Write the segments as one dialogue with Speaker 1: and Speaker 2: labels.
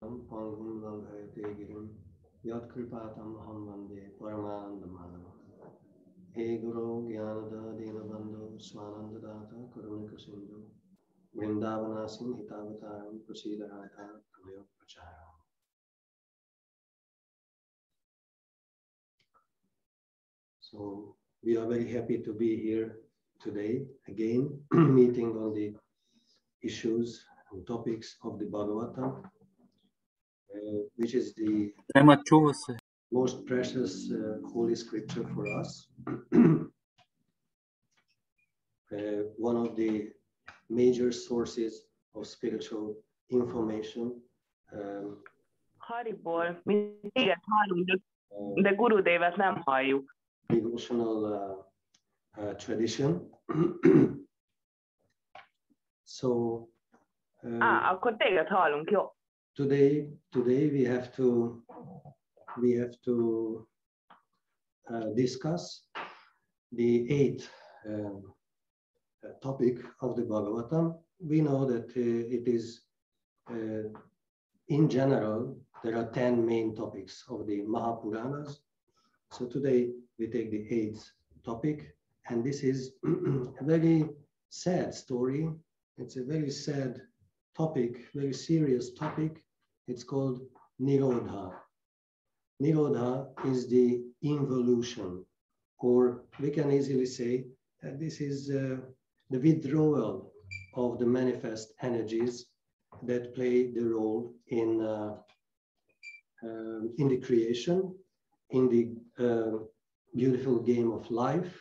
Speaker 1: Pangum Lalhayate Girim Yat Kripatam Aham Vande Paramanandamana He Guru Gyanada Dinabandhu Swanandadata Karunika Sindhu Vrindavanasim Hitavataram Prasidarata Kamayo Pracharam. So we are very happy to be here today again, meeting on the issues and topics of the Bhagavatam, which is the most precious holy scripture for us. One of the major sources of spiritual information.
Speaker 2: Hariból, mi téged hallunk, de Gurudevet nem halljuk.
Speaker 1: Devotional tradition. So
Speaker 2: akkor téged hallunk, jó.
Speaker 1: Today we have to discuss the eighth topic of the Bhagavatam. We know that it is in general there are 10 main topics of the Mahapuranas. So today we take the eighth topic, and this is a very sad story. It's a very sad topic, very serious topic. It's called NIRODHA. NIRODHA is the involution, or we can easily say that this is the withdrawal of the manifest energies that play the role in the creation, in the beautiful game of life.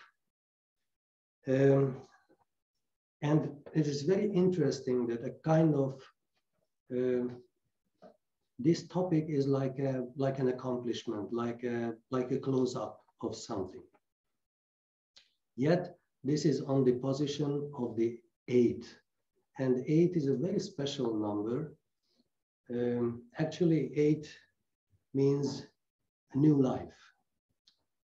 Speaker 1: And it is very interesting that a kind of this topic is like an accomplishment, like a close-up of something. Yet this is on the position of the 8, and 8 is a very special number. Actually, 8 means a new life.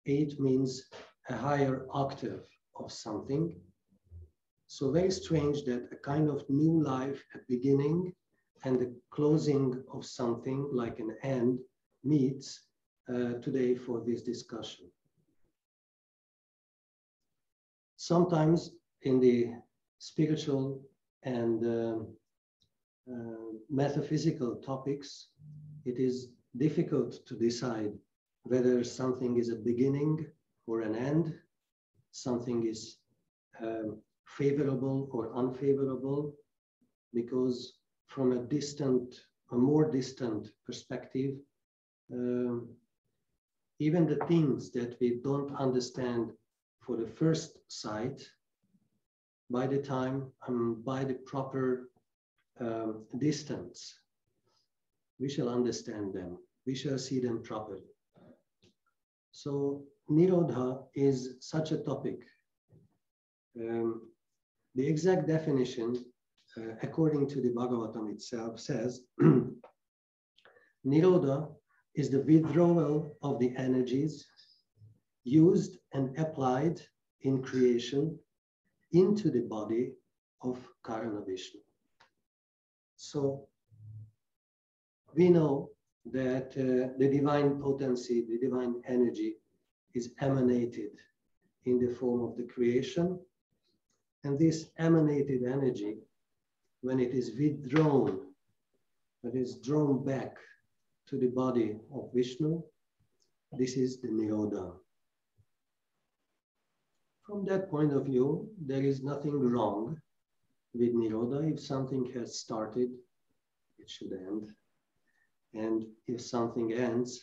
Speaker 1: 8 means a higher octave of something. So very strange that a kind of new life at beginning and the closing of something like an end meets today for this discussion. Sometimes in the spiritual and metaphysical topics, it is difficult to decide whether something is a beginning or an end, something is favorable or unfavorable, because from a more distant perspective, even the things that we don't understand for the first sight, by the time, by the proper distance, we shall understand them, we shall see them properly. So Nirodha is such a topic. The exact definition, according to the Bhagavatam itself, says, Nirodha is the withdrawal of the energies used and applied in creation into the body of Karana Vishnu. So we know that the divine potency, the divine energy is emanated in the form of the creation. And this emanated energy, when it is withdrawn, that is drawn back to the body of Vishnu, this is the Nirodha. From that point of view, there is nothing wrong with Nirodha. If something has started, it should end. And if something ends,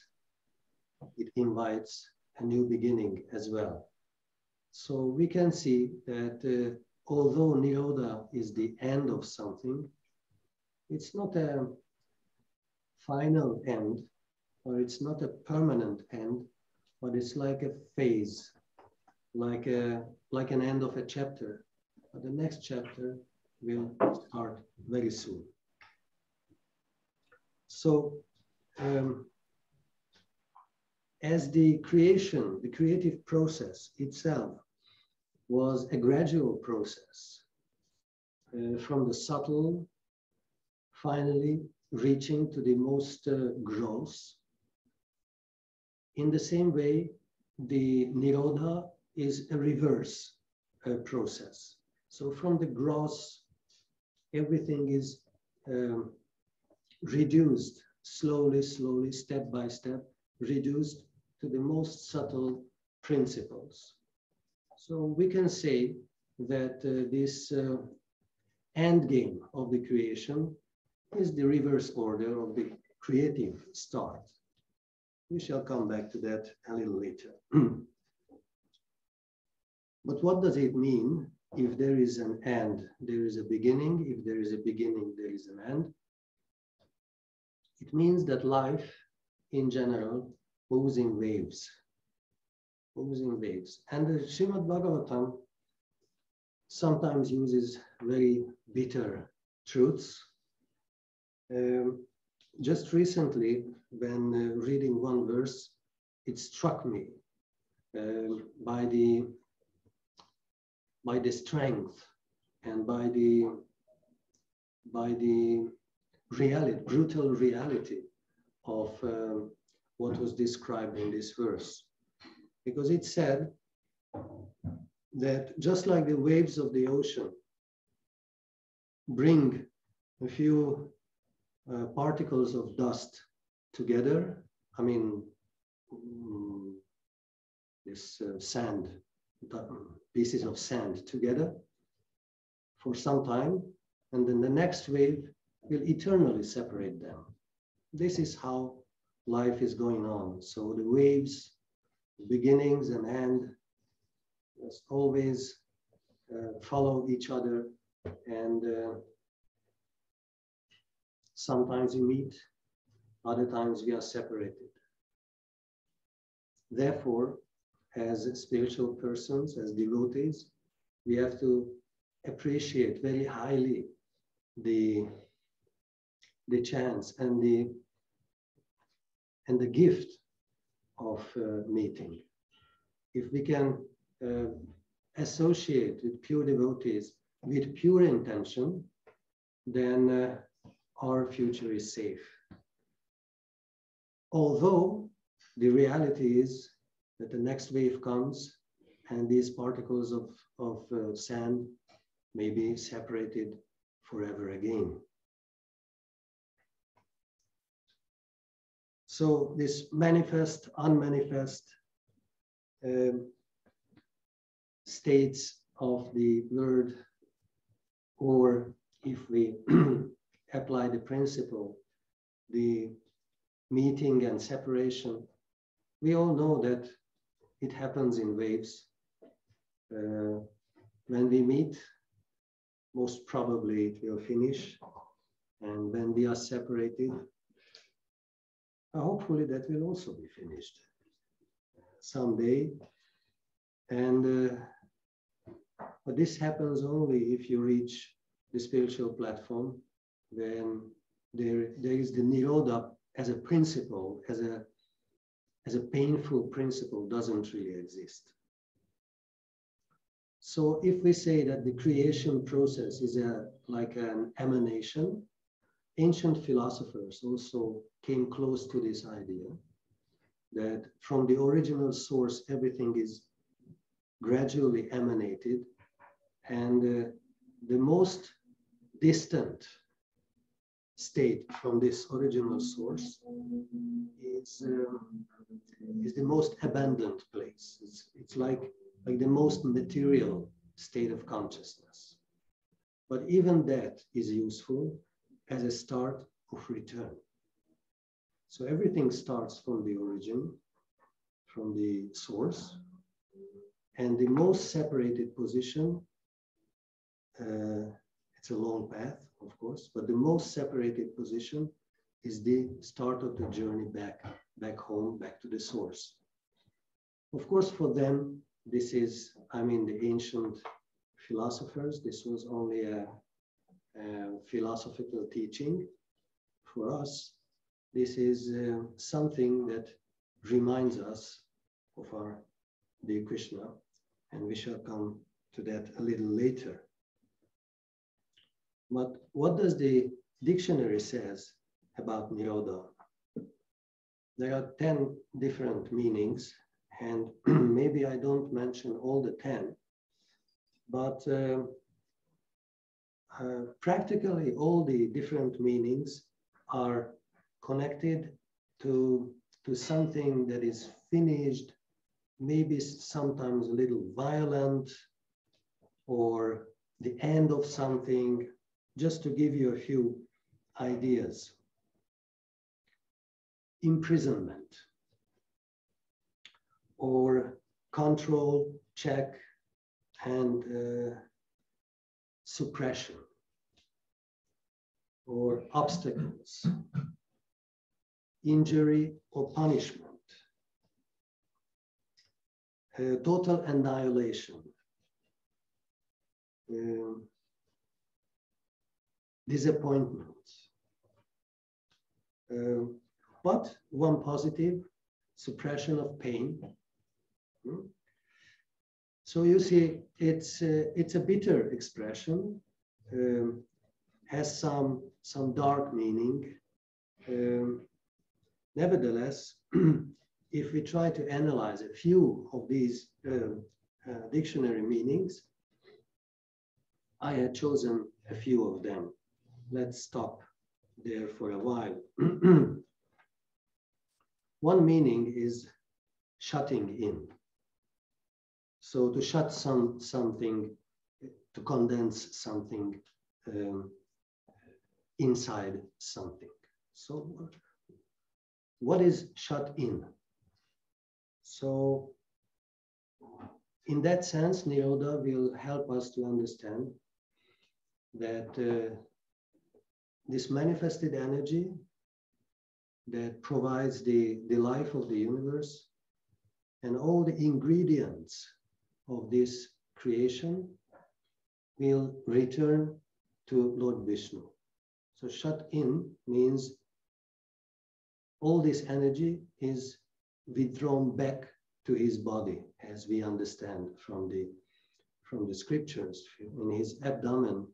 Speaker 1: it invites a new beginning as well. So we can see that although Nirodha is the end of something, it's not a final end, or it's not a permanent end, but it's like a phase, like an end of a chapter. But the next chapter will start very soon. So as the creation, the creative process itself was a gradual process from the subtle, finally reaching to the most gross. In the same way, the Nirodha is a reverse process. So from the gross, everything is reduced slowly, step by step, reduced to the most subtle principles. So we can say that this end game of the creation is the reverse order of the creative start. We shall come back to that a little later. But what does it mean if there is an end, there is a beginning? If there is a beginning, there is an end. It means that life in general moves in waves. Moves in waves. And the Srimad Bhagavatam sometimes uses very bitter truths. Just recently, when reading one verse, it struck me by the strength and by the reality, brutal reality of what was described in this verse. Because it said that just like the waves of the ocean bring a few particles of dust together, I mean, this sand, pieces of sand together for some time, and then the next wave will eternally separate them. This is how life is going on. So the waves, beginnings and end, must always follow each other, and sometimes we meet, other times we are separated. Therefore, as spiritual persons, as devotees, we have to appreciate very highly the chance and the gift of meeting. If we can associate with pure devotees with pure intention, then our future is safe. Although the reality is that the next wave comes and these particles of sand may be separated forever again. So this manifest, unmanifest states of the word, or if we apply the principle, the meeting and separation, we all know that it happens in waves. When we meet, most probably it will finish. And when we are separated, hopefully that will also be finished someday. And but this happens only if you reach the spiritual platform, when there is the Nirodha as a principle, as a painful principle, doesn't really exist. So if we say that the creation process is like an emanation, ancient philosophers also came close to this idea that from the original source, everything is gradually emanated, and the most distant state from this original source is the most abandoned place. It's like the most material state of consciousness. But even that is useful as a start of return. So everything starts from the origin, from the source, and the most separated position, it's a long path, of course, but the most separated position is the start of the journey back home, back to the source. Of course, for them, this is, the ancient philosophers, this was only a philosophical teaching. For us, this is something that reminds us of our dear Krishna, and we shall come to that a little later. But what does the dictionary says about Nirodha. There are 10 different meanings, and maybe I don't mention all the 10, but practically all the different meanings are connected to something that is finished, maybe sometimes a little violent, or the end of something, just to give you a few ideas. Imprisonment, or control, check, and suppression, or obstacles, injury or punishment, total annihilation, disappointment. But one positive, suppression of pain. So you see, it's a bitter expression, has some dark meaning. Nevertheless, if we try to analyze a few of these dictionary meanings, I had chosen a few of them. Let's stop there for a while. One meaning is shutting in. So to shut something, to condense something inside something. So what is shut in? So in that sense, Nirodha will help us to understand that this manifested energy that provides the life of the universe and all the ingredients of this creation will return to Lord Vishnu. So shut in means all this energy is withdrawn back to his body, as we understand from the scriptures. In his abdomen,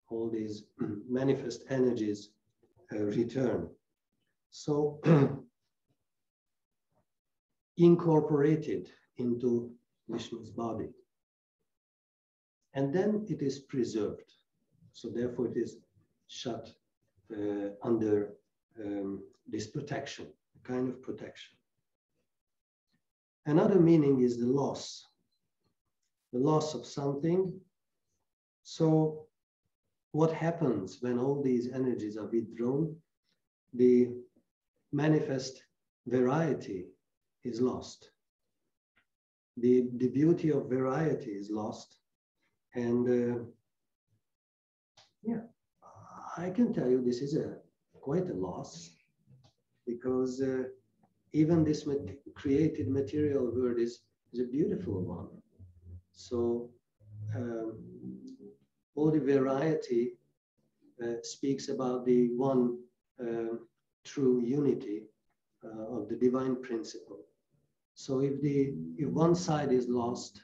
Speaker 1: all these manifest energies return. So incorporated into Vishnu's body. And then it is preserved. So therefore it is shut under this protection, a kind of protection. Another meaning is the loss of something. So what happens when all these energies are withdrawn? The manifest variety is lost. The beauty of variety is lost. And yeah, I can tell you this is quite a loss, because even this created material world is a beautiful one. So all the variety speaks about the one true unity of the divine principle. So if one side is lost,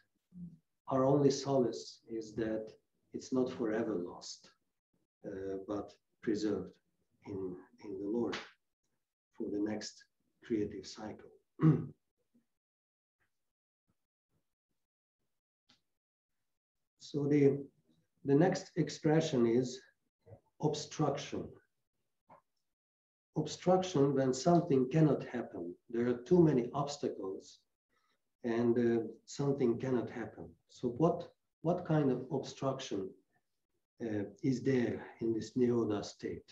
Speaker 1: our only solace is that it's not forever lost, but preserved in the Lord for the next creative cycle. So the next expression is obstruction. Obstruction, when something cannot happen. There are too many obstacles and something cannot happen. So what kind of obstruction is there in this Nirodha state?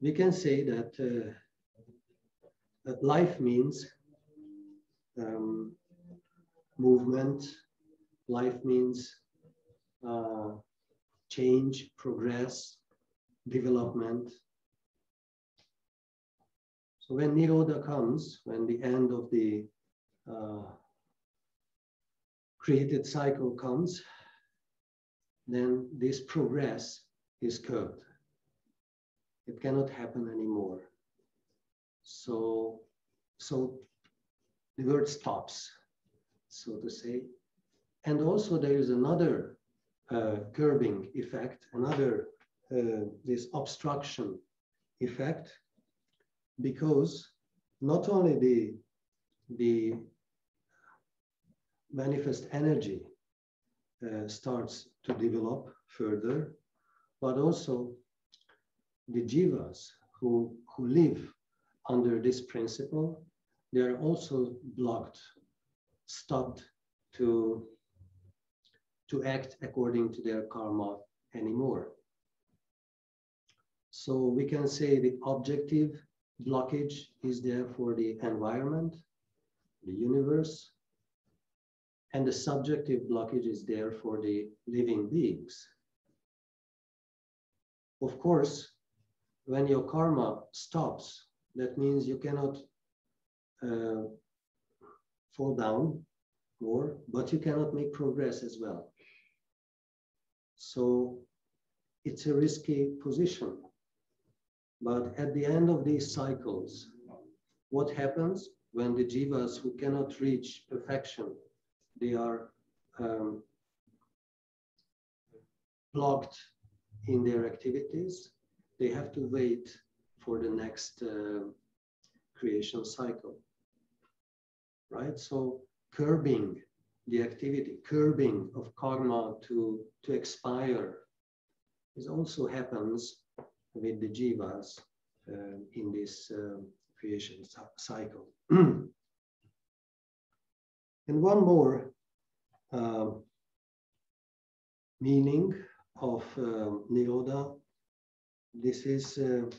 Speaker 1: We can say that life means movement. Life means change, progress, development. So when Nirodha comes, when the end of the created cycle comes, then this progress is curbed. It cannot happen anymore. So the word stops, so to say. And also there is another curbing effect, another this obstruction effect, because not only the manifest energy starts to develop further, but also the jivas who live under this principle, they are also blocked, stopped to act according to their karma anymore. So we can say the objective blockage is there for the environment, the universe, and the subjective blockage is there for the living beings. Of course, when your karma stops, that means you cannot fall down more, but you cannot make progress as well. So it's a risky position. But at the end of these cycles, what happens when the jivas who cannot reach perfection, they are blocked in their activities, they have to wait for the next creation cycle, right? So curbing the activity, curbing of karma to expire, this also happens with the jivas in this creation cycle. And one more meaning of Nirodha, this is the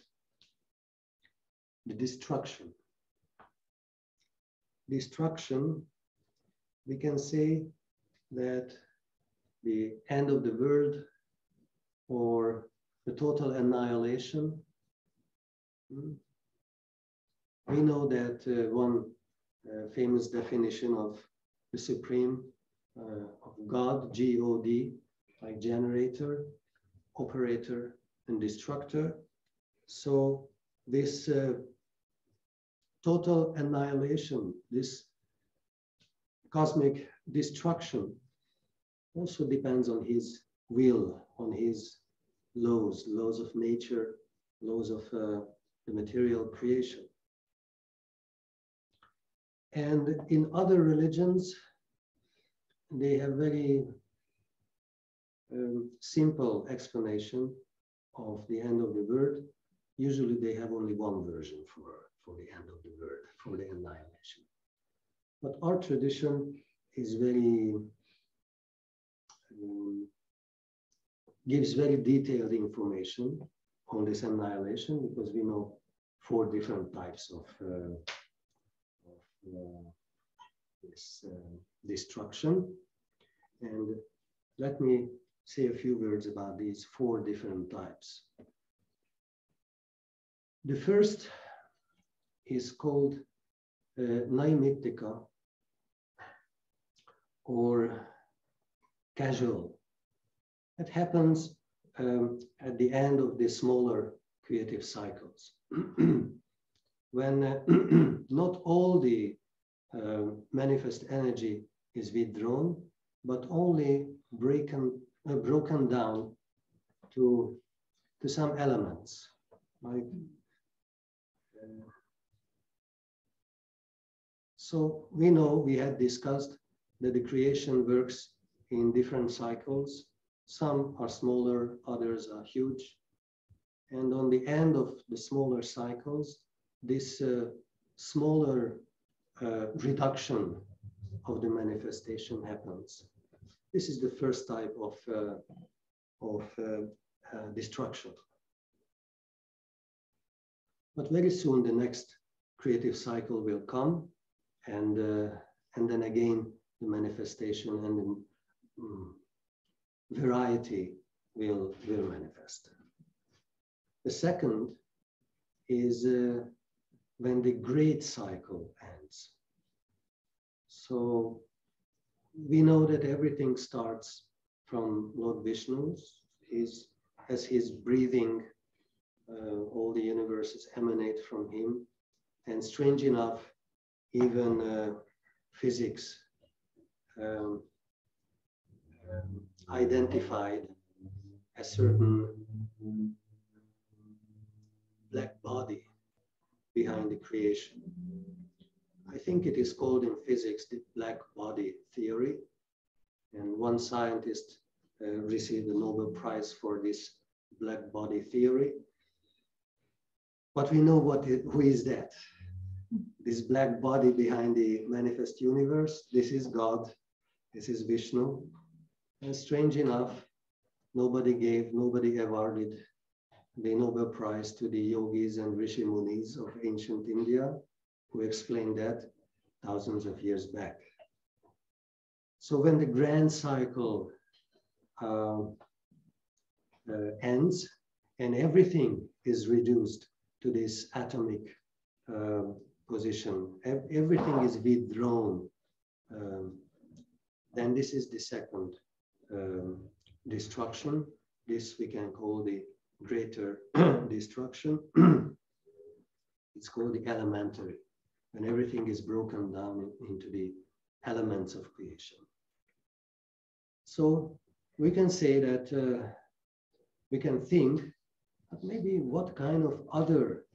Speaker 1: destruction. Destruction, we can say that the end of the world or the total annihilation. We know that one famous definition of the Supreme, of God, G-O-D, like generator, operator, and destructor. So this total annihilation, this cosmic destruction also depends on his will, on his laws of nature, laws of the material creation. And in other religions, they have very simple explanation of the end of the world. Usually they have only one version for the end of the world, for the annihilation. But our tradition is very, gives very detailed information on this annihilation, because we know 4 different types of this destruction. And let me say a few words about these 4 different types. The first is called naimittika, or casual. It happens at the end of the smaller creative cycles. When not all the manifest energy is withdrawn, but only broken down to some elements. Like, so we know, we had discussed that the creation works in different cycles. Some are smaller, others are huge. And on the end of the smaller cycles, this smaller reduction of the manifestation happens. This is the first type of destruction. But very soon the next creative cycle will come, and then again the manifestation and the variety will manifest. The second is when the great cycle ends. So we know that everything starts from Lord Vishnu's. As he's breathing, all the universes emanate from him. And strange enough, even physics identified a certain black body behind the creation. I think it is called in physics the black body theory. And one scientist received the Nobel Prize for this black body theory. But we know who is that? This black body behind the manifest universe. This is God. This is Vishnu. And strange enough, nobody awarded the Nobel Prize to the yogis and rishi munis of ancient India, who explained that thousands of years back. So when the grand cycle ends and everything is reduced to this atomic position, everything is withdrawn, then this is the second destruction. This we can call the greater destruction. It's called the elementary, when everything is broken down into the elements of creation. So we can say that we can think that maybe what kind of other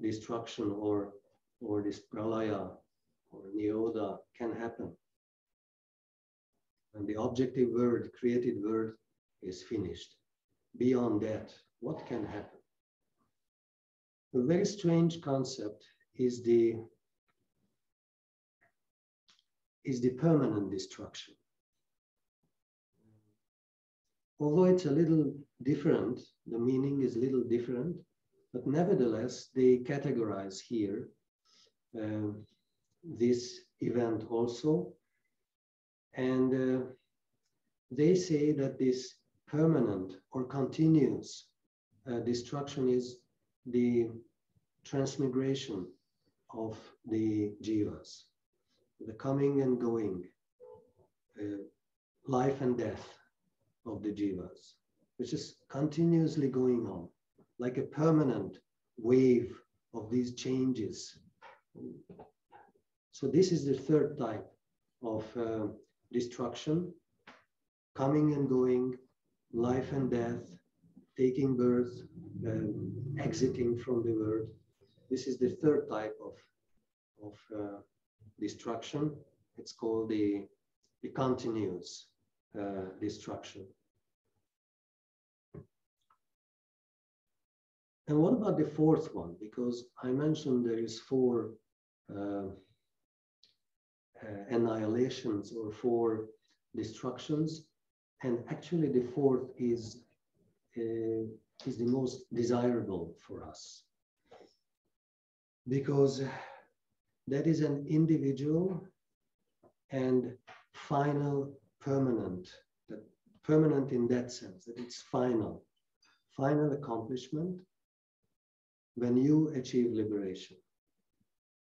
Speaker 1: destruction or this pralaya or NIRODHA can happen. And the objective word, created word, is finished. Beyond that, what can happen? A very strange concept is the permanent destruction. Although it's a little different, the meaning is a little different, but nevertheless, they categorize here this event also. And they say that this permanent or continuous destruction is the transmigration of the jivas, the coming and going, life and death of the jivas, which is continuously going on, like a permanent wave of these changes. So this is the third type of destruction, coming and going, life and death, taking birth, exiting from the world. This is the third type of destruction. It's called the continuous destruction. And what about the fourth one? Because I mentioned there is four annihilations or four destructions, and actually the fourth is the most desirable for us, because that is an individual and final, permanent in that sense, that it's final accomplishment. When you achieve liberation,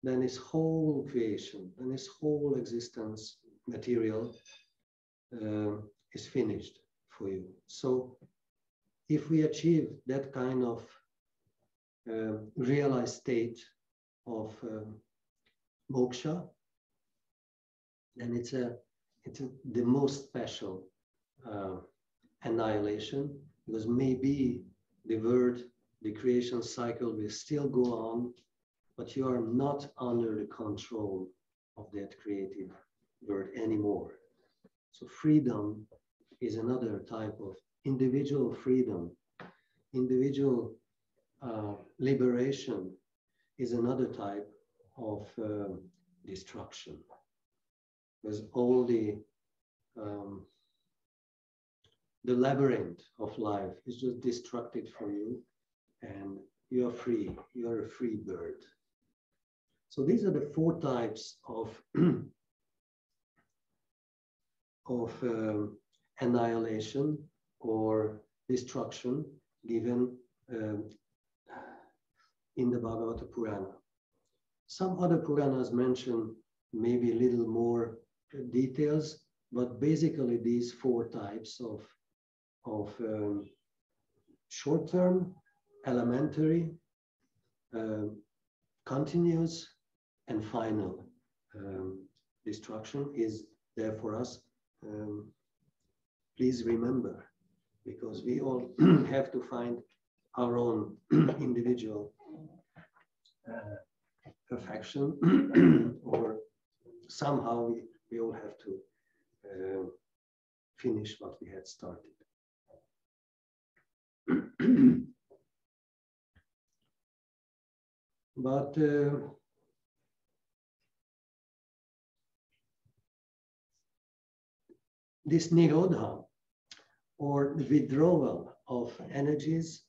Speaker 1: then this whole creation and this whole existence material is finished for you. So if we achieve that kind of realized state of moksha, then it's the most special annihilation, because maybe the creation cycle will still go on, but you are not under the control of that creative word anymore. So freedom is another type of individual freedom. Individual liberation is another type of destruction. Because all the labyrinth of life is just destructed for you, and you are free. You are a free bird. So these are the four types of annihilation or destruction given in the Bhagavata Purana. Some other Puranas mention maybe a little more details, but basically these four types of short-term, elementary, continuous, and final destruction is there for us. Please remember because we all have to find our own individual perfection, or somehow we all have to finish what we had started. But this NIRODHA, or withdrawal of energies,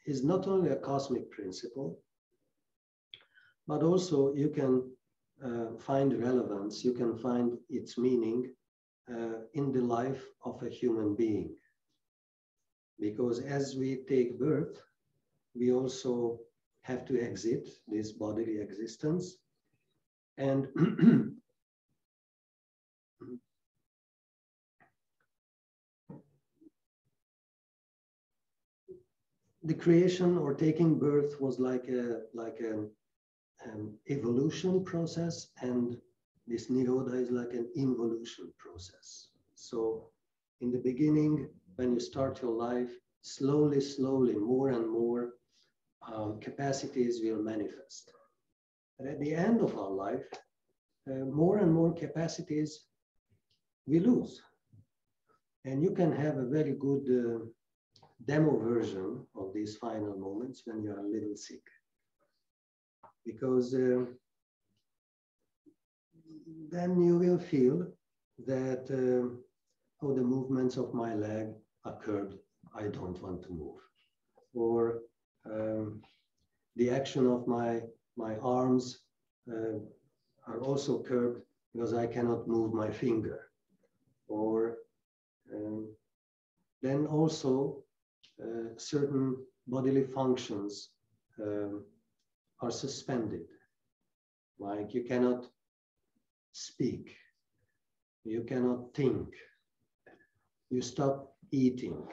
Speaker 1: is not only a cosmic principle, but also you can find relevance, you can find its meaning in the life of a human being. Because as we take birth, we also have to exit this bodily existence. And the creation or taking birth was like an evolution process, and this Nirodha is like an involution process. So in the beginning, when you start your life, slowly, more and more capacities will manifest. But at the end of our life, more and more capacities we lose. And you can have a very good demo version of these final moments when you are a little sick. Because then you will feel that, oh, the movements of my leg are curbed, I don't want to move. Or the action of my arms are also curbed because I cannot move my finger. Or then also certain bodily functions are suspended. Like you cannot speak, you cannot think, you stop eating.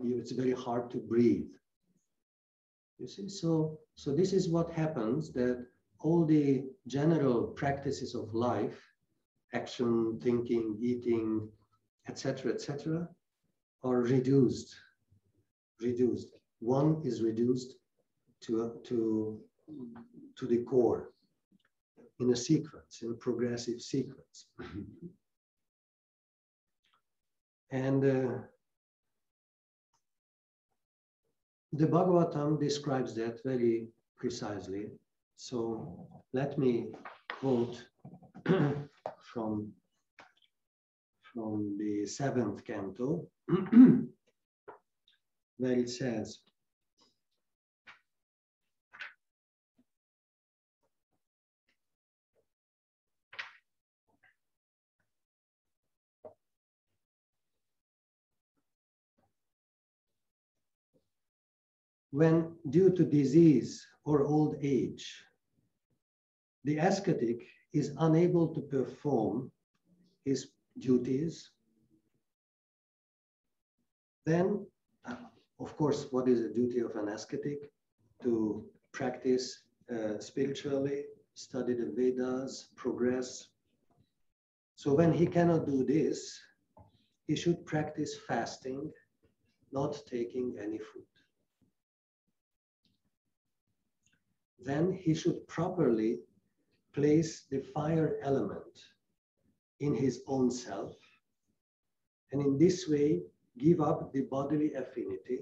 Speaker 1: It's very hard to breathe. You see, so this is what happens, that all the general practices of life, action, thinking, eating, etc., are reduced. One is reduced to the core in a sequence, in a progressive sequence. And the Bhagavatam describes that very precisely. So let me quote from the 7th canto, where it says, when due to disease or old age, the ascetic is unable to perform his duties, then, of course, what is the duty of an ascetic? To practice spiritually, study the Vedas, progress. So when he cannot do this, he should practice fasting, not taking any food. Then he should properly place the fire element in his own self, and in this way give up the bodily affinity.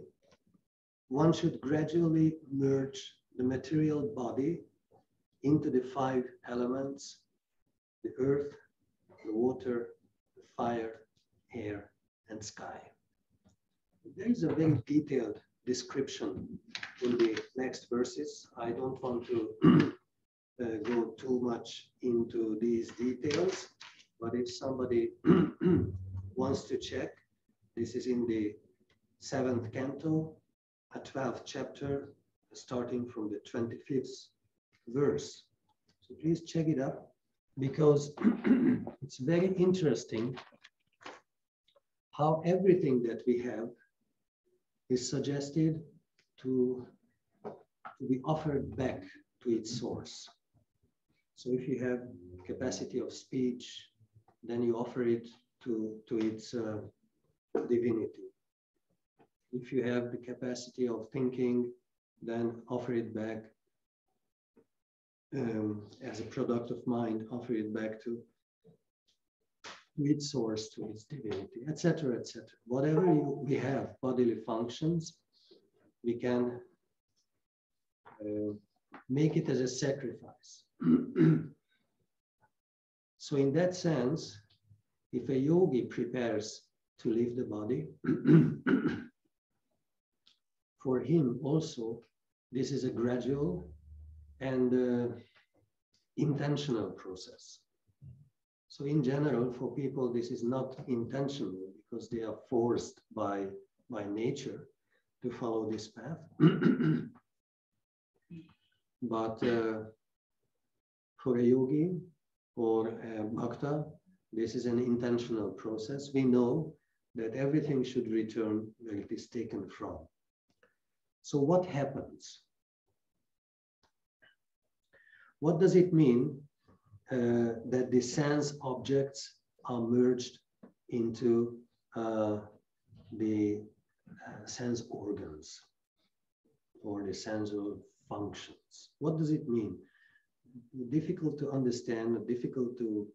Speaker 1: One should gradually merge the material body into the 5 elements: the earth, the water, the fire, air, and sky. There is a very detailed description in the next verses. I don't want to go too much into these details, but if somebody wants to check, this is in the 7th canto, a 12th chapter, starting from the 25th verse. So please check it up, because it's very interesting how everything that we have is suggested to be offered back to its source. So if you have capacity of speech, then you offer it to its divinity. If you have the capacity of thinking, then offer it back as a product of mind, offer it back to its source, to its divinity, etc., etc. Whatever we have, bodily functions, we can make it as a sacrifice. So in that sense, if a yogi prepares to leave the body, for him also, this is a gradual and intentional process. So in general, for people, this is not intentional because they are forced by nature to follow this path. But for a yogi or a bhakta, this is an intentional process. We know that everything should return where it is taken from. So what happens? What does it mean that the sense objects are merged into the sense organs or the sensual functions? What does it mean? Difficult to understand, difficult to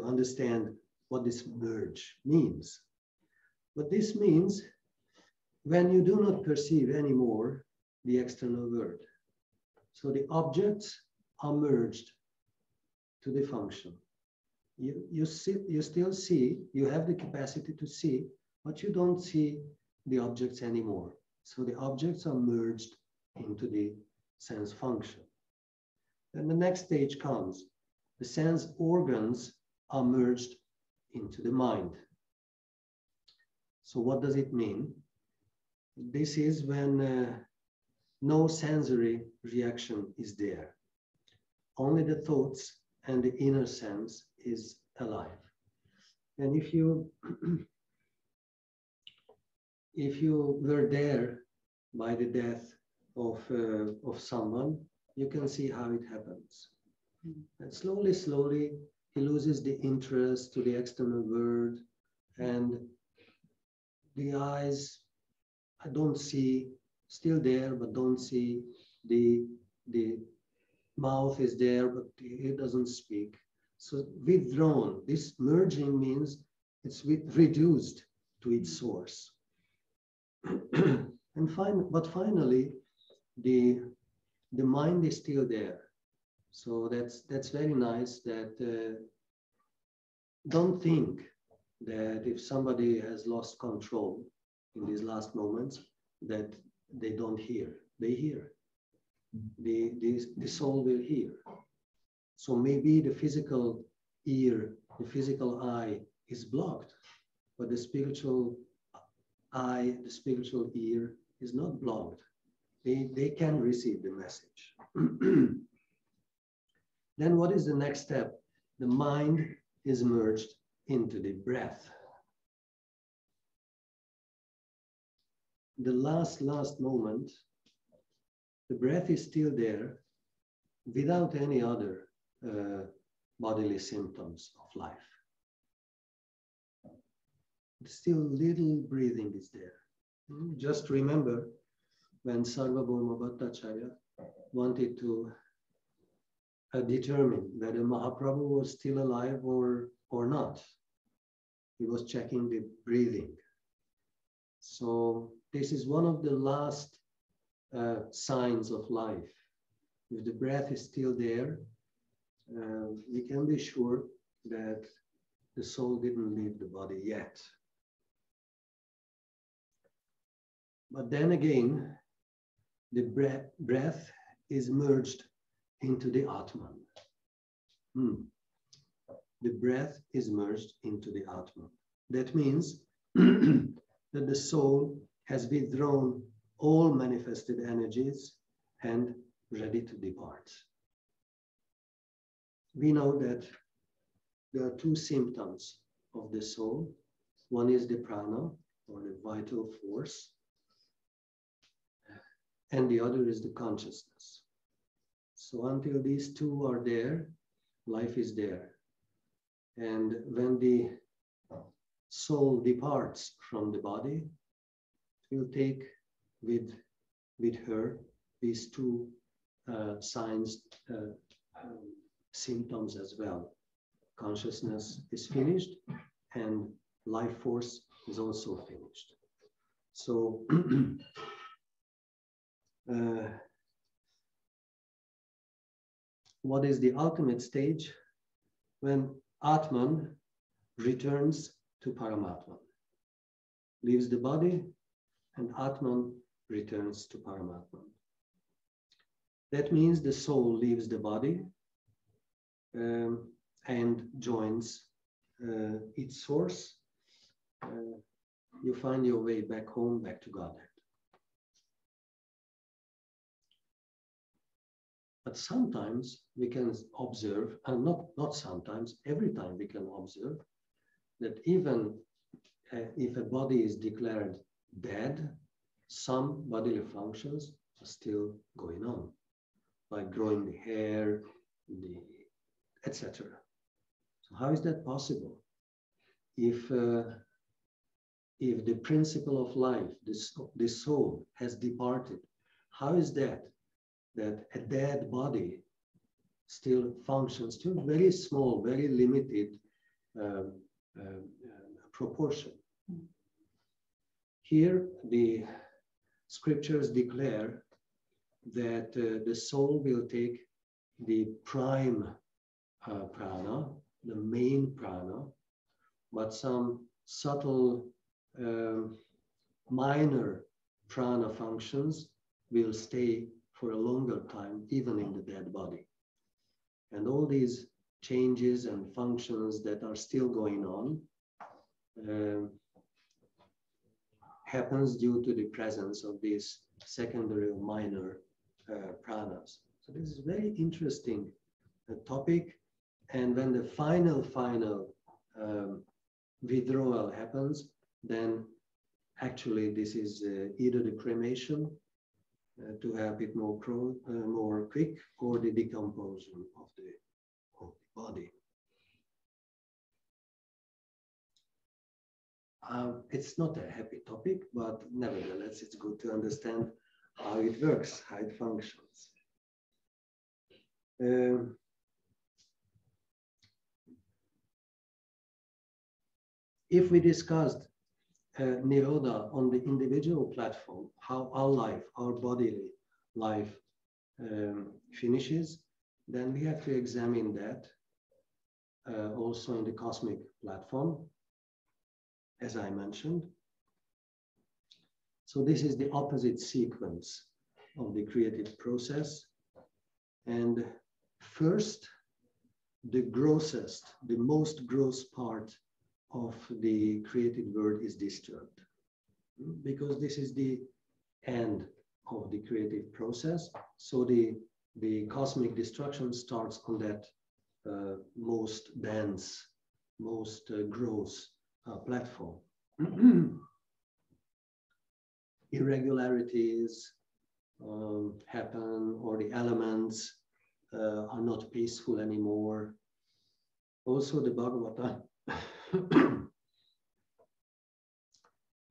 Speaker 1: understand what this merge means. But this means when you do not perceive anymore the external world. So the objects are merged to the function. You still see, you have the capacity to see, but you don't see the objects anymore. So the objects are merged into the sense function. Then the next stage comes. The sense organs are merged into the mind. So what does it mean? This is when no sensory reaction is there. Only the thoughts and the inner sense is alive. And if you were there by the death of someone, you can see how it happens. And slowly, slowly, he loses the interest to the external world, and the eyes, I don't see, still there, but don't see. The mouth is there, but it doesn't speak. So withdrawn, this merging means it's reduced to its source. But finally, the mind is still there. So that's very nice. That don't think that if somebody has lost control in these last moments, that they don't hear. They hear. The soul will hear. So maybe the physical ear, the physical eye is blocked, but the spiritual eye, the spiritual ear is not blocked. They can receive the message. Then what is the next step? The mind is merged into the breath. The last moment, the breath is still there without any other bodily symptoms of life. Still little breathing is there. Just remember when Sarvabhauma Bhattacharya wanted to determine whether Mahaprabhu was still alive or not. He was checking the breathing. So this is one of the last signs of life. If the breath is still there, we can be sure that the soul didn't leave the body yet. But then again, the breath is merged into the Atman. The breath is merged into the Atman. That means that the soul has withdrawn all manifested energies and ready to depart. We know that there are two symptoms of the soul. One is the prana, or the vital force, and the other is the consciousness. So until these two are there, life is there. And when the soul departs from the body, it will take with her these two signs, symptoms as well. Consciousness is finished and life force is also finished. So what is the ultimate stage? When Atman returns to Paramatman, leaves the body, and Atman returns to Paramatman. That means the soul leaves the body and joins its source. You find your way back home, back to Godhead. But sometimes we can observe, and not sometimes, every time we can observe that even if a body is declared dead, some bodily functions are still going on, like growing the hair, etc. So how is that possible? If the principle of life, the soul, has departed, how is that a dead body still functions to a very small, very limited proportion? Here, the scriptures declare that the soul will take the prime prana, the main prana, but some subtle minor prana functions will stay for a longer time, even in the dead body. And all these changes and functions that are still going on happens due to the presence of these secondary or minor pranas. So this is a very interesting topic. And when the final withdrawal happens, then actually this is either the cremation to have it more quick, or the decomposition of the body. It's not a happy topic, but nevertheless, it's good to understand how it works, how it functions. If we discussed NIRODHA on the individual platform, how our life, our bodily life finishes, then we have to examine that also in the cosmic platform, as I mentioned. So this is the opposite sequence of the creative process. And first, the grossest, the most gross part of the created world is disturbed, because this is the end of the creative process. So the cosmic destruction starts on that most dense, most gross platform. Irregularities happen, or the elements are not peaceful anymore. Also, the Bhagavata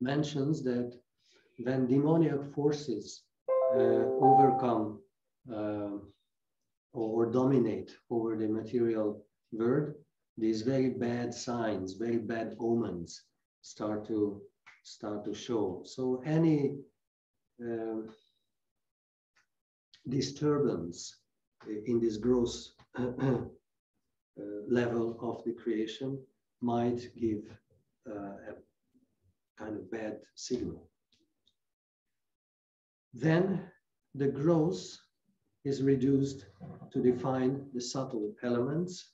Speaker 1: mentions that when demoniac forces overcome or dominate over the material world, these very bad signs, very bad omens start to show. So any disturbance in this gross level of the creation might give a kind of bad signal. Then the gross is reduced to define the subtle elements.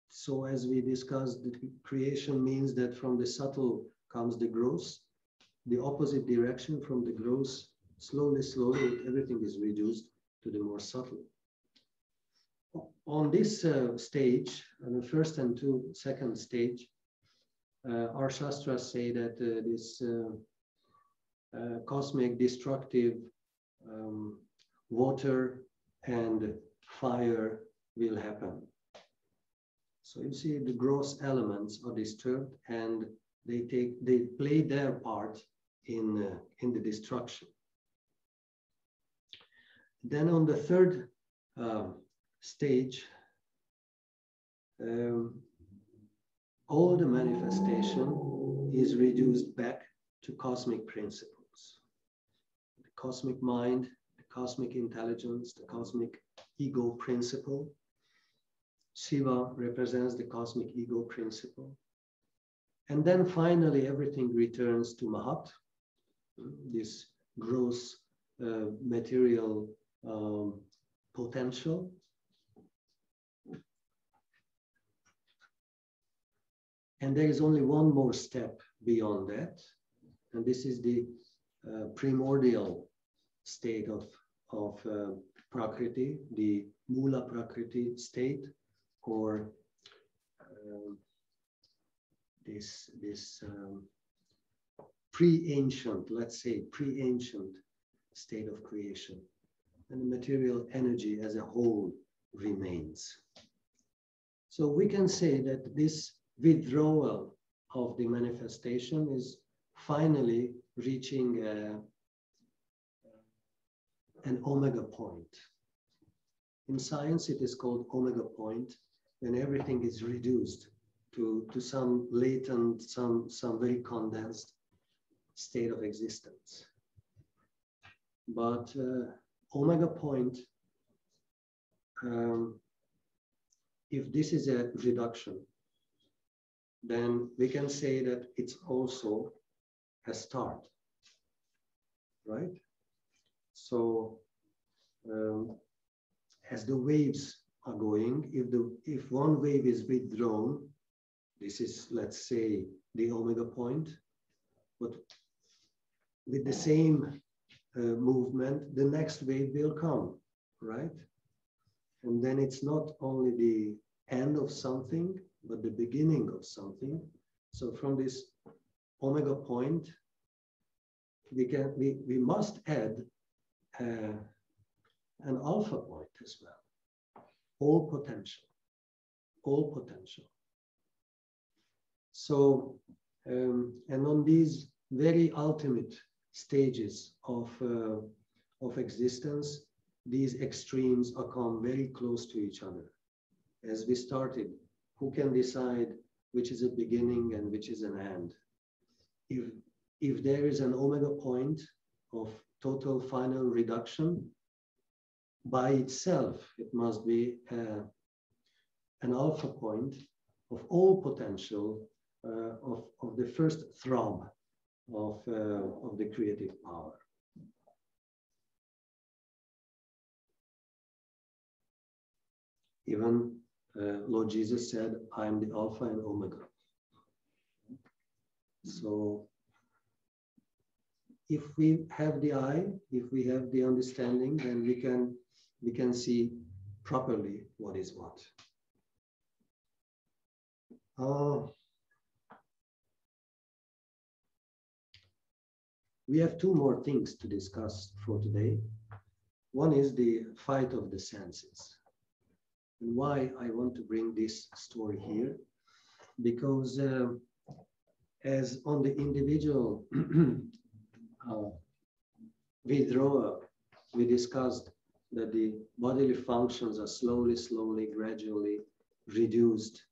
Speaker 1: So as we discussed, the creation means that from the subtle comes the gross. The opposite direction from the gross, slowly, everything is reduced to the more subtle. On this stage, on the first and second stage, our Shastras say that this cosmic destructive water and fire will happen. So you see the gross elements are disturbed and they play their part in the destruction. Then on the third stage, all the manifestation is reduced back to cosmic principles. The cosmic mind, the cosmic intelligence, the cosmic ego principle. Shiva represents the cosmic ego principle. And then finally everything returns to Mahat, this gross material potential. And there is only one more step beyond that, and this is the primordial state of Prakriti, the Mula Prakriti state, or this pre-ancient, let's say, pre-ancient state of creation. And the material energy as a whole remains. So we can say that this withdrawal of the manifestation is finally reaching an omega point. In science, it is called omega point, when everything is reduced to some latent, some very condensed state of existence. But omega point, if this is a reduction, then we can say that it's also a start, right? So as the waves are going, if one wave is withdrawn, this is, let's say, the omega point, but with the same movement, the next wave will come, right? And then it's not only the end of something, but the beginning of something. So from this omega point, we must add an alpha point as well. All potential, all potential. So, and on these very ultimate stages of existence, these extremes come very close to each other. As we started, who can decide which is a beginning and which is an end? If there is an omega point of total final reduction, by itself, it must be an alpha point of all potential of the first throb of the creative power. Even Lord Jesus said, I am the Alpha and Omega. So if we have the eye, if we have the understanding, then we can see properly what is what. We have two more things to discuss for today. One is the fight of the senses. And why I want to bring this story here, because as on the individual withdrawal, we discussed that the bodily functions are slowly, gradually reduced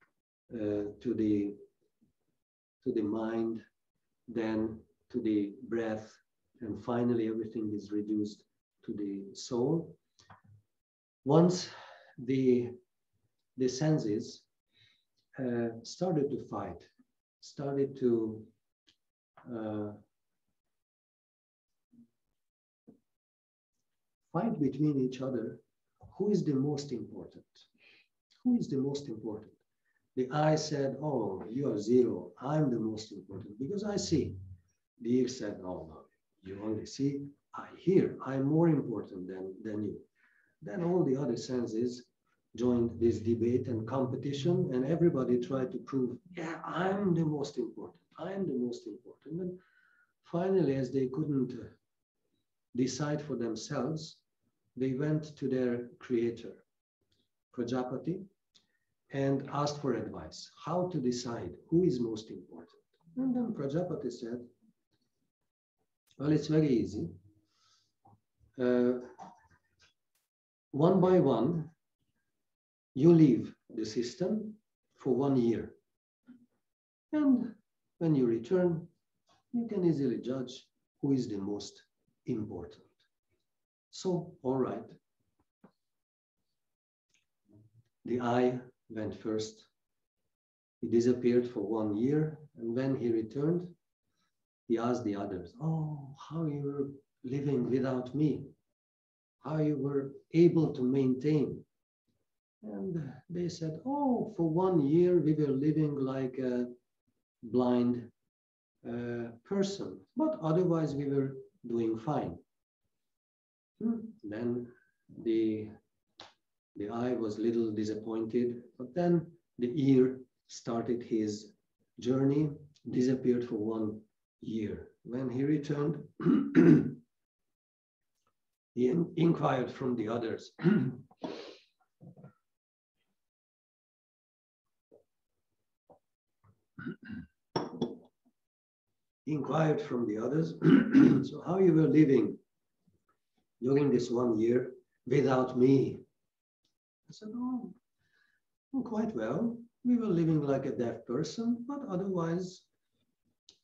Speaker 1: to the mind, then to the breath, and finally everything is reduced to the soul. Once the senses started to fight, started to fight between each other, who is the most important? Who is the most important? The eye said, oh, you are zero, I'm the most important because I see. The ear said, oh, no, you only see, I hear, I'm more important than you. Then all the other senses joined this debate and competition, and everybody tried to prove, yeah, I'm the most important. I'm the most important. And finally, as they couldn't decide for themselves, they went to their creator. Prajapati and asked for advice, how to decide who is most important. And then Prajapati said, well, it's very easy. One by one, you leave the system for 1 year. And when you return, you can easily judge who is the most important. So, all right. The I went first. He disappeared for 1 year. And when he returned, he asked the others, oh, how you were living without me, how you were able to maintain. And they said, oh, for 1 year, we were living like a blind person, but otherwise we were doing fine. Then the eye was a little disappointed, but then the ear started his journey, disappeared for 1 year. When he returned, he inquired from the others. Inquired from the others, so how you were living during this 1 year without me? I said, oh, quite well. We were living like a deaf person, but otherwise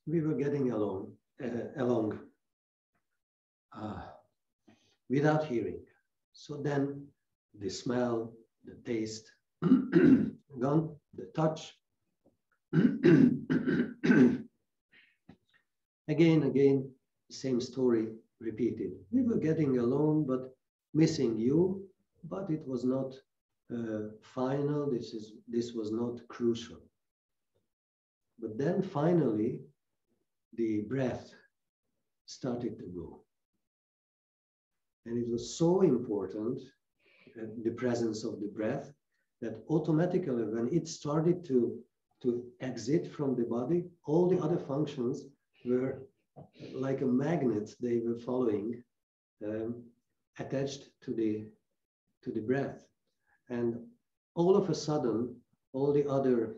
Speaker 1: we were getting along without hearing. So then the smell, the taste, gone, the touch. Again, the same story repeated. We were getting along, but missing you, but it was not final. This was not crucial. But then finally, the breath started to go. And it was so important, the presence of the breath, that automatically when it started to exit from the body, all the other functions were like a magnet. They were following, attached to the breath. And all of a sudden, all the other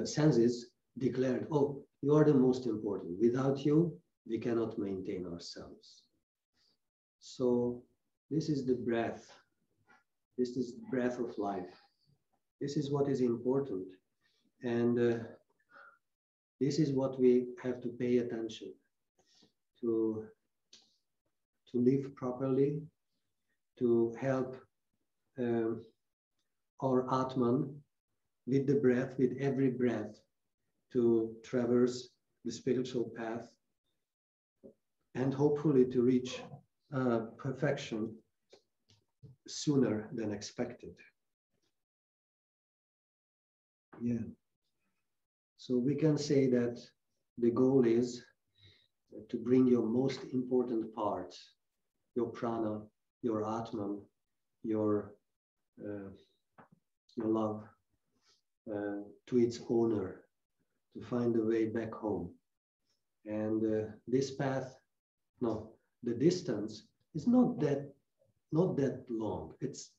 Speaker 1: senses declared, oh, you are the most important. Without you, we cannot maintain ourselves. So this is the breath. This is the breath of life. This is what is important. And this is what we have to pay attention to live properly, to help our Atman with the breath, with every breath, to traverse the spiritual path and hopefully to reach perfection sooner than expected. Yeah. So we can say that the goal is to bring your most important parts, your prana, your Atman, your love, to its owner, to find a way back home. And this path, no, the distance is not that long. It's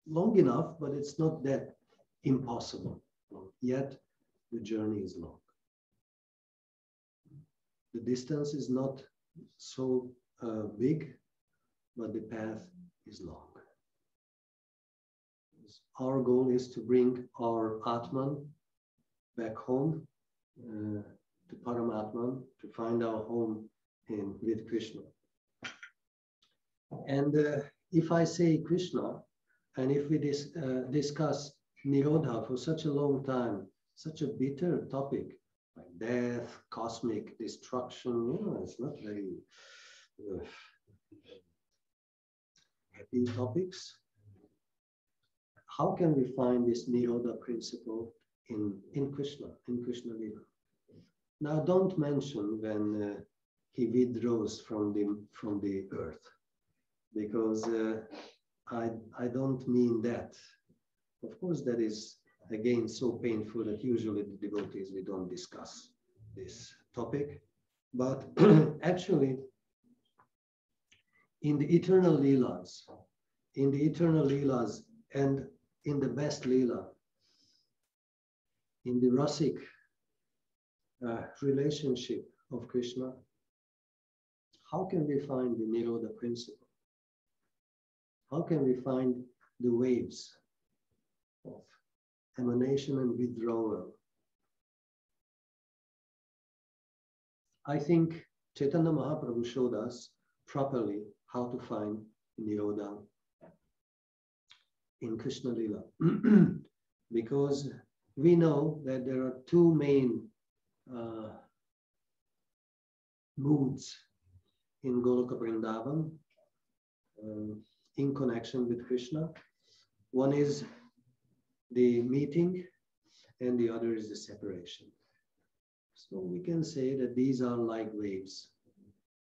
Speaker 1: long enough, but it's not that impossible. Yet the journey is long. The distance is not so big, but the path is long. Our goal is to bring our Atman back home, to Paramatman, to find our home with Krishna. And if I say Krishna, and if we discuss NIRODHA for such a long time, such a bitter topic, like death, cosmic destruction, it's not very happy topics. How can we find this NIRODHA principle in Krishna Lila? Now, don't mention when he withdraws from the earth, because I don't mean that. Of course, that is again so painful that usually the devotees, we don't discuss this topic. But actually, in the eternal Leelas, in the eternal Leelas and in the best Leela, in the rasic relationship of Krishna, how can we find the Nirodha principle? How can we find the waves of emanation and withdrawal? I think Chaitanya Mahaprabhu showed us properly how to find Nirodha in Krishna Lila. Because we know that there are two main moods in Goloka Vrindavan in connection with Krishna. One is the meeting and the other is the separation. So we can say that these are like waves,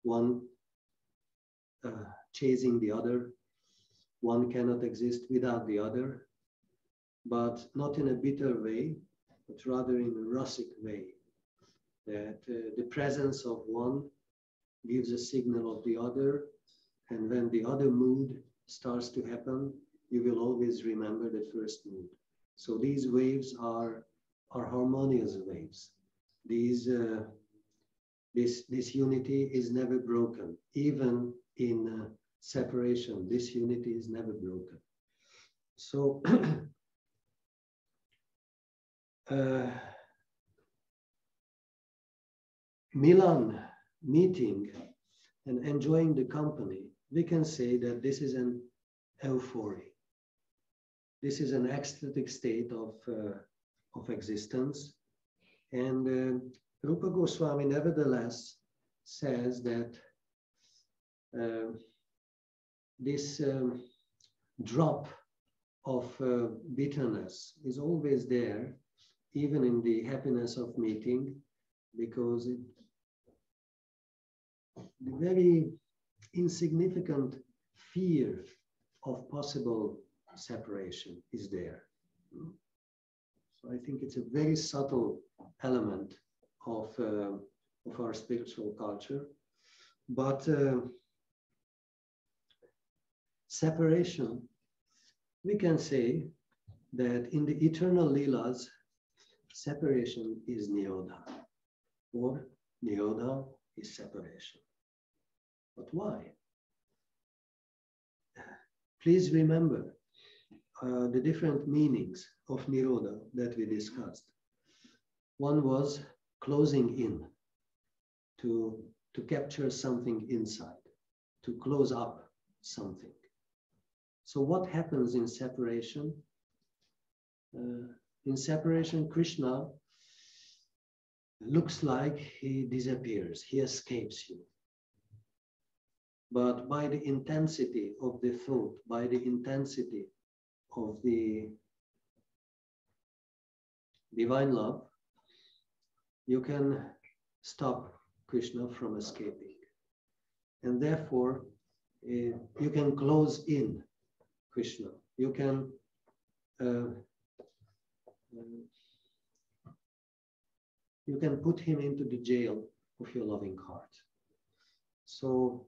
Speaker 1: one chasing the other. One cannot exist without the other, but not in a bitter way, but rather in a rasic way, that the presence of one gives a signal of the other, and when the other mood starts to happen, you will always remember the first mood. So these waves are harmonious waves. This unity is never broken. Even in separation, this unity is never broken. So Milan, meeting and enjoying the company, we can say that this is an euphoria. This is an ecstatic state of existence. And Rupa Goswami nevertheless says that this drop of bitterness is always there, even in the happiness of meeting, because the very insignificant fear of possible separation is there. So I think it's a very subtle element of our spiritual culture. But separation, we can say that in the eternal Leelas, separation is Nirodha, or Nirodha is separation. But why? Please remember the different meanings of Nirodha that we discussed. One was closing in, to capture something inside, to close up something. So what happens in separation? In separation, Krishna looks like he disappears, he escapes you. But by the intensity of the thought, by the intensity of the divine love, you can stop Krishna from escaping. And therefore, you can close in Krishna. You can put him into the jail of your loving heart. So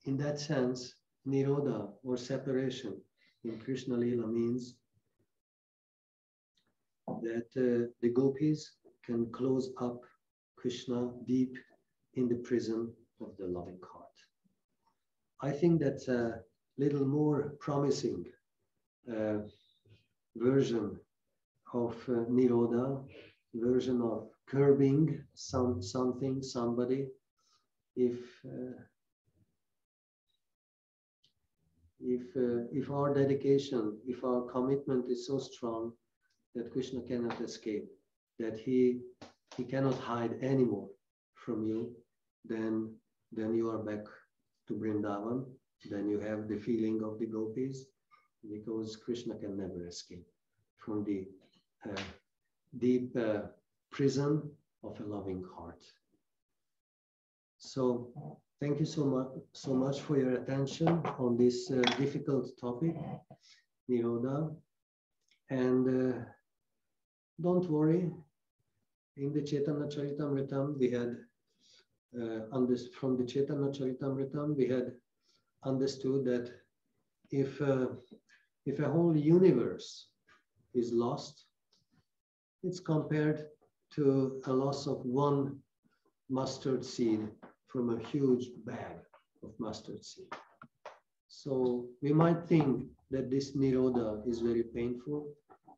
Speaker 1: in that sense, Nirodha or separation in Krishna Lila means that the gopis can close up Krishna deep in the prison of the loving heart. I think that's a little more promising version of Nirodha, version of curbing something, somebody. If our dedication, if our commitment is so strong that Krishna cannot escape, that he cannot hide anymore from you, then you are back to Vrindavan. Then you have the feeling of the gopis, because Krishna can never escape from the deep prison of a loving heart. So thank you so much for your attention on this difficult topic, Nirodha. And don't worry, in the Chaitanya Charitamritam, we had from the Chaitanya Charitamritam, we had understood that if a whole universe is lost, it's compared to a loss of one mustard seed from a huge bag of mustard seed. So we might think that this Nirodha is very painful,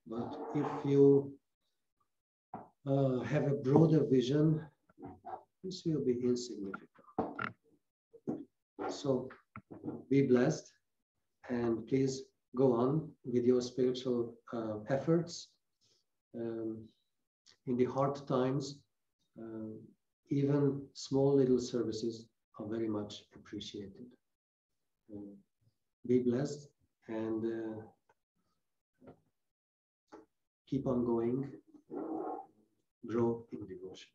Speaker 1: but if you have a broader vision, this will be insignificant. So be blessed, and please go on with your spiritual efforts. In the hard times, even small little services are very much appreciated. Be blessed and keep on going, grow in devotion.